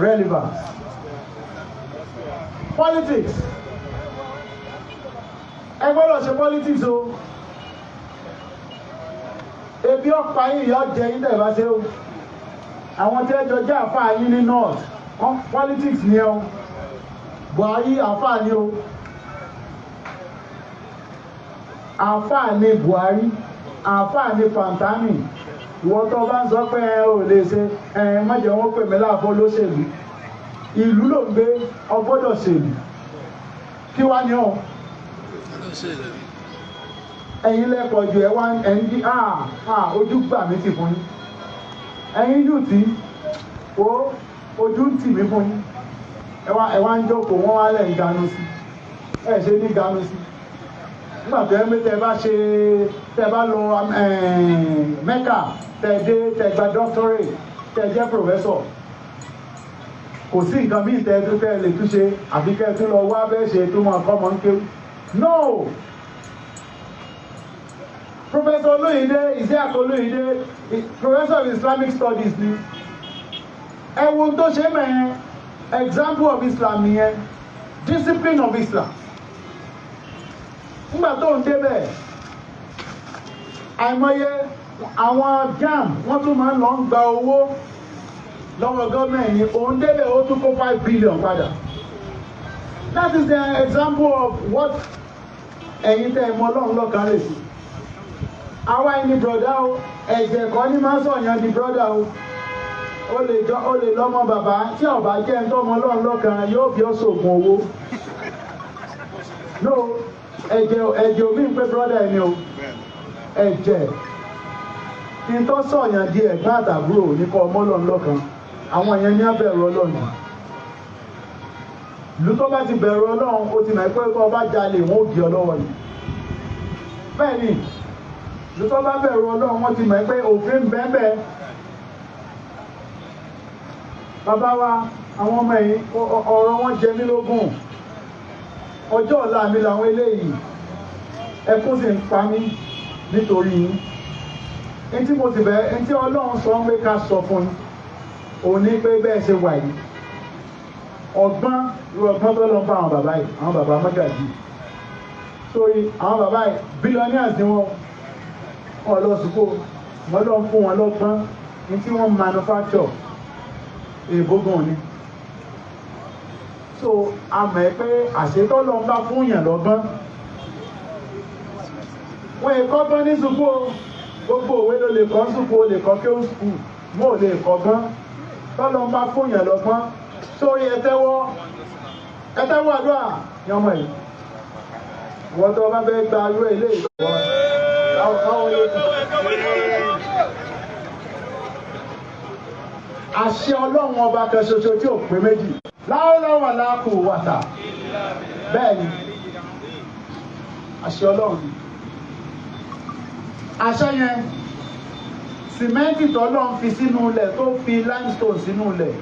relevance. Politics. Ẹ gbọ́dọ̀ ṣe politics o. Ebi ọ̀pá yìí yọ jẹ yín tẹ̀ bá ṣe o. Àwọn tí ẹjọ́ jẹ́ àfáà yín ní north. Politics ni o. Buhari àfáà ni o. Àfáà ni Buhari. Àfáà ni Fantami. Ìwọ tó bá ń sọ pé ẹ ò lè ṣe má jẹ́ wọ́n pè mí láàfọ́ lóṣèlú. Ìlú ló ń gbé ọgbọ́dọ̀ ṣèlú. Kí wá ní ọ? Ẹ̀yin lẹ́pọ̀ jù ẹ wá ẹ̀yin bí ojú gbà mí sì fún yín. Ẹ̀yin yù tí ojú ń tì mí fún yín. Ẹ wá ń jókòó wọ́n wá lẹ̀ ń ganu sí. Ẹ ṣe ní ganu sí. Nígbà tó ẹ mẹ́tẹ́ bá ṣe tẹ́ bá lọ Mẹ́kà tẹ́ dé tẹ́ gba doctorate tẹ́ jẹ́ professor. Kò sí nǹkan míì tẹ́ tó tẹ́ lè túnṣe àbí kẹ́ tó lọ wá bẹ́ẹ̀ ṣe tó máa kọ́ mọ́ ń kéwù. No! Professor Olóyèdé, Isiaq Olóyèdé, Professor of Islamic Studies ni. Ẹ wo tó ṣe mẹ́rin, example of Islam nìyẹn, discipline of Islam. Nígbà tó ń débẹ̀, àìmọye àwọn JAMB wọ́n tún máa ń lọ gba owó lọ́wọ́ gọ́ọ̀mẹ̀ntì ní òun débẹ̀ ó tún kó 5 billion padà. That is the example of what ẹ̀yin tẹ́ ẹ mọ Ọlọ́run lọ́kàn lè sí. Àwa ẹni brọ̀dá o, ẹ̀jẹ̀ kan ní máa ń sọ̀yàn di brọ̀dá o. O lè lọ́mọ bàbá tí ọ̀bá jẹ́ ń tọ́mọ Ọlọ́run lọ́kàn yóò fi ọ́ sògùn owó. No, ẹ̀jẹ̀ omi ń pé brọ̀dá ẹni o. Ẹ̀jẹ̀ kí n tọ́ sọ̀yàn di ẹ̀gbọ́n àtàbúrò ní kọ́ ọmọ Ọlọ́run lọ́kàn. Àwọn yẹn ní abẹ̀rù Ọlọ́run. Ìlú tó bá ti bẹ̀rù Ọlọ́run ó ti mọ̀ pé tó bá jalè wọ́n ó di ọlọ́wọ́ ni. Bẹ́ẹ̀ ni ìlú tó bá bẹ̀rù Ọlọ́run wọ́n ti mọ̀ pé òfin bẹ́ẹ̀. Bàbá wa àwọn ọmọ yìí ọ̀rọ̀ wọn jẹ mí lógún. Ọjọ́ ọ̀la mi làwọn eléyìí ẹkún sì ń pa mí nítorí yín. Etí mo sì bẹ̀rẹ̀ etí Ọlọ́run sọ pé ká sọ fún yín. Òun ní pé bẹ́ẹ̀ ṣe wà yìí. Ọgbọ́n tó lọ bá àwọn bàbá yìí, àwọn bàbá Mọ́gàjí. Sórí àwọn bàbá yìí, billionaires ni wọ́n lọ sùkó, wọ́n lọ fún wọn lọ́gbọ́n ní tí wọ́n manufacture èbógan ni. So a mọ̀ pé àṣetọ́ lọ bá fún yàn lọ́gbọ́n. Wọ́n èkó gbọ́n ní sùkó, gbogbo òwe ló lè kọ́ sùkó, lè kọ́ kí ó sùkú, mo ò lè kọ́ gbọ́n. Tọ́lọ́ bá fún yàn lọ́gbọ́n. Sórí ẹtẹ́wọ́ àdúrà ní ọmọ yìí. Wọ́n tó bá fẹ́ gba irú ilé ìgbọ́. Àṣẹ Ọlọ́run ọba kan ṣoṣo tí ò pé méjì. Láwọ́láwà láàkù wàtà. Bẹ́ẹ̀ ni. Àṣẹ Ọlọ́run ni. Àṣẹ yẹn, sìmẹ́ntì tọ́lọ́run fi sínú ilẹ̀ tó fi limestone sínú ilẹ̀.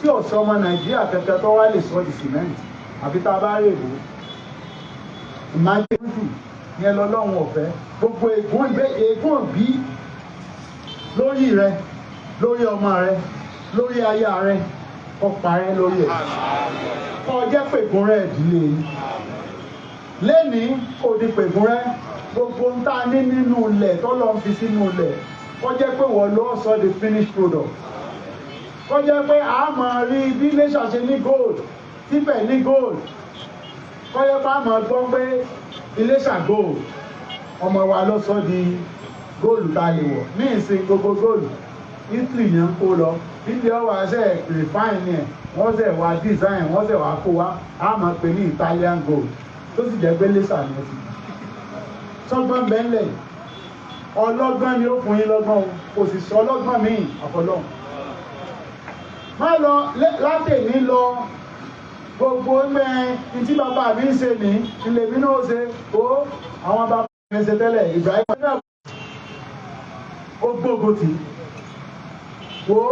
Tí ò sọ ọmọ Nàìjíríà kẹ̀kẹ́ tó wá lè sọ di cement àbí tá a bá rè bò ìmájẹ́rù yẹn lọ́lọ́run ọ̀fẹ́ gbogbo ègún òbí lórí rẹ lórí ọmọ rẹ lórí aya rẹ kó parẹ́ lórí ẹ̀ kó jẹ́ pègún rẹ ìdílé yìí lẹ́ni kò di pègún rẹ gbogbo ń tá a ní nínú ilẹ̀ tọ́lọ́run fi sínú ilẹ̀ kó jẹ́ pé wọ́n ló sọ the finished product. Ó jẹ́ pé a máa rí bí Iléṣà ṣe ní gold, Ifẹ̀ ní gold. Ó jẹ́ pé a máa gbọ́ pé Iléṣà gold, ọmọ wa ló sọ di góòlù tá a lè wọ̀. Ní ìsìn gbogbo góòlù, Italy yẹn ń kó lọ. Ilé ọwọ́ àṣẹ refine ẹ̀, wọ́n ṣẹ̀ wá design, wọ́n ṣẹ̀ wá kó wá. A máa pè ní Italian gold. Tó sì jẹ́ pé Iléṣà ni ó ti. Sọ́gbọ́n bẹ́ńlẹ̀, ọlọ́gbọ́n ni ó fún yín lọ́gbọ́n o, kò sì sọ ọlọ́gbọ́n míì àfọlọ́hùn. Má lọ látẹ̀ní lọ gbogbo ẹgbẹ́ tí bàbá mi ń ṣe ní ilé mi náà ṣe ó àwọn bàbá mi ṣe tẹ́lẹ̀ Ibrahim náà ó gbógun tì ó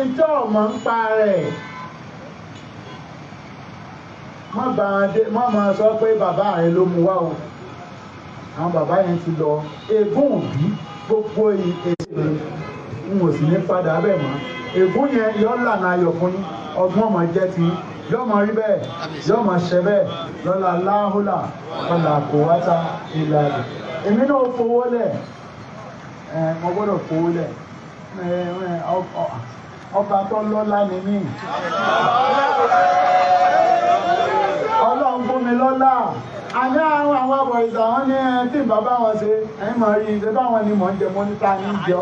ìjọ ọmọ ń pa rẹ̀ má máa sọ pé bàbá rẹ̀ ló mú wá o àwọn bàbá yẹn ti lọ ègún òbí gbogbo èsì n ò sì ní padà bẹ́ẹ̀ mọ́ ègún yẹn yọ lànà ayọ̀ fún yín ọgbọ́n ọmọ jẹ́ ti yọ mọ rí bẹ́ẹ̀ yọ mọ ṣẹ bẹ́ẹ̀ lọ́la láhùlà ọ̀là kò wáta ìlà rẹ̀ èmi náà fowó lẹ̀ mo gbọ́dọ̀ fowó lẹ̀ ọba tó lọ́lá ni mí ọlọ́run fún mi lọ́lá àní àwọn abọ̀rìṣà wọn ní tí bàbá wọn ṣe ẹ̀yìn mọ̀ rí ṣe báwọn ni mò ń jẹ mọ́ níta ní jọ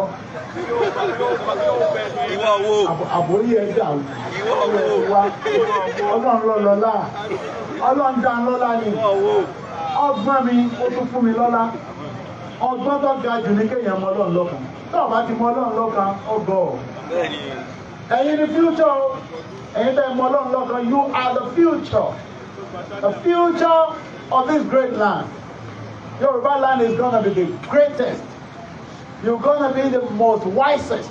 àbóyí ẹ̀dá wa ọlọ́run lọ́lá ọlọ́run dá lọ́lá ni ọgbọ́n mi ó tún fún mi lọ́lá ọgbọ́n tó ga jù ní kéèyàn mọ ọlọ́run lọ́kàn tó o bá ti mọ ọlọ́run lọ́kàn ọgọ́ ẹ̀yin ni future ẹ̀yin tẹ́ mọ ọlọ́run lọ́kàn you are the future of this great land. Yoruba land is gonna be the greatest. You're gonna be the most wisest,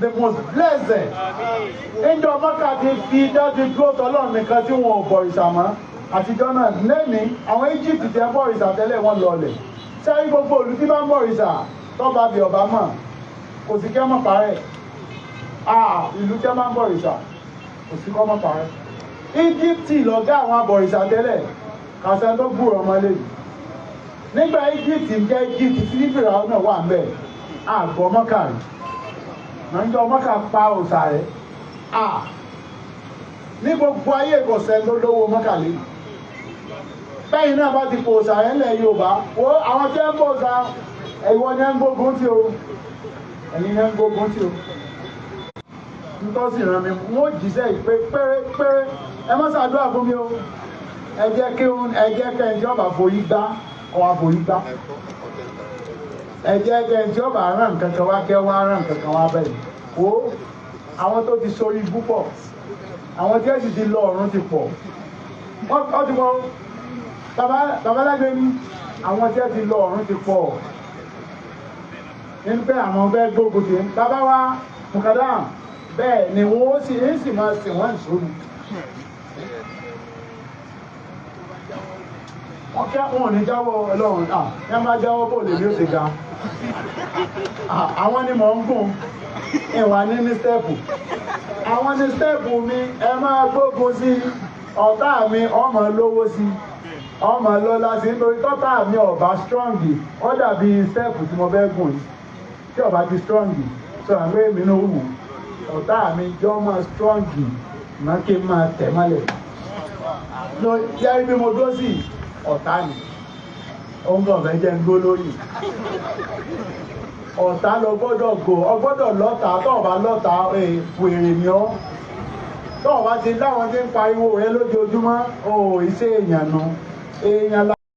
the most blessed. Ẹjọ́ mọ́kà ti fi dájú dúró tọ́lọ́run nìkan tí wọn ò bọ̀rìṣà mọ́ àtijọ́ náà lẹ́ni àwọn Egypt tẹ bọ̀rìṣà tẹ́lẹ̀ wọ́n lọlẹ̀ sẹ́yìn gbogbo olú tí bá ń bọ̀rìṣà tọ́ba bí ọba mọ̀ kò sí kẹ́ mọ̀ parẹ́ ìlú tẹ́ máa ń bọ̀rìṣà kò sí kọ́ mọ̀ parẹ́. Egypt lọ̀gá àwọn abọ̀rìṣà tẹ́lẹ̀ kàṣẹ tó gbúrò ọmọlé nígbà Egypt ń jẹ́ Egypt tí fìrà náà wà ń bẹ̀ àgbọ̀ mọ́kà rẹ̀ nàìjọ mọ́kà pa òòṣà rẹ̀ ní gbogbo ayé ìkọ̀sẹ̀ ló lówó mọ́kà lé bẹ́yìn náà bá ti po òòṣà rẹ̀ ńlẹ̀ Yorùbá wo àwọn tí ń bọ̀ òòṣà ẹ̀wọ̀ ni ń gbógun tí o ẹ̀yin ni ń gbógun tí o nítòsí ràn mí wọ́n jíṣẹ́ ìpè pérépéré ẹ má ṣàdúrà fún mi o ẹ jẹ́ kẹ́hìn tí ọba forí gbá ọwọ́ forí gbá ẹ jẹ́ kẹ́hìn tí ọba rán nǹkan kan wá kẹ́ wá rán nǹkan kan wá bẹ́ẹ̀ o àwọn tó ti sórí ibú pọ̀ àwọn tí ẹ̀sìn ti lọ ọ̀run ti pọ̀ wọ́n ti pọ̀ babalágbé ní àwọn tí ẹ̀sìn lọ ọ̀run ti pọ̀ nínú pé àwọn bẹ́ẹ̀ gbógun ti bàbá wa mùkàdá bẹ́ẹ̀ ni wọ́n sì máa sìn wọ́n ìṣòro. Wọ́n kẹ́ wọn ò ní jáwọ́ Ọlọ́run ẹ máa jáwọ́ bò lè ní ó ti ga. Àwọn ni mò ń gùn ìwà ní stẹ́ẹ̀pù. Àwọn ní stẹ́ẹ̀pù mi ẹ máa gbógun sí ọ̀tá mi ọmọ lówó sí ọmọ lọ́lá sí nítorí tọ́tá mi ọ̀bá strong ó dàbí stẹ́ẹ̀pù tí mo fẹ́ gùn tí ọ̀bá ti strong sọ àwọn èmi náà wù ọ̀tá mi jọ máa strong má kí n máa tẹ̀ mọ́lẹ̀. Yẹ́rí bí mo dó sí ọ̀tá ni òun kàn fẹ́ jẹ́ ń gbó lórí ọ̀tá lọ gbọ́dọ̀ gò ọgbọ́dọ̀ lọ́ta tọ́ọ̀bá lọ́ta wèrè ni ọ́ tọ́ọ̀bá ti láwọn tí ń pariwo rẹ lójoojúmọ́ iṣẹ́ èèyàn nu èèyàn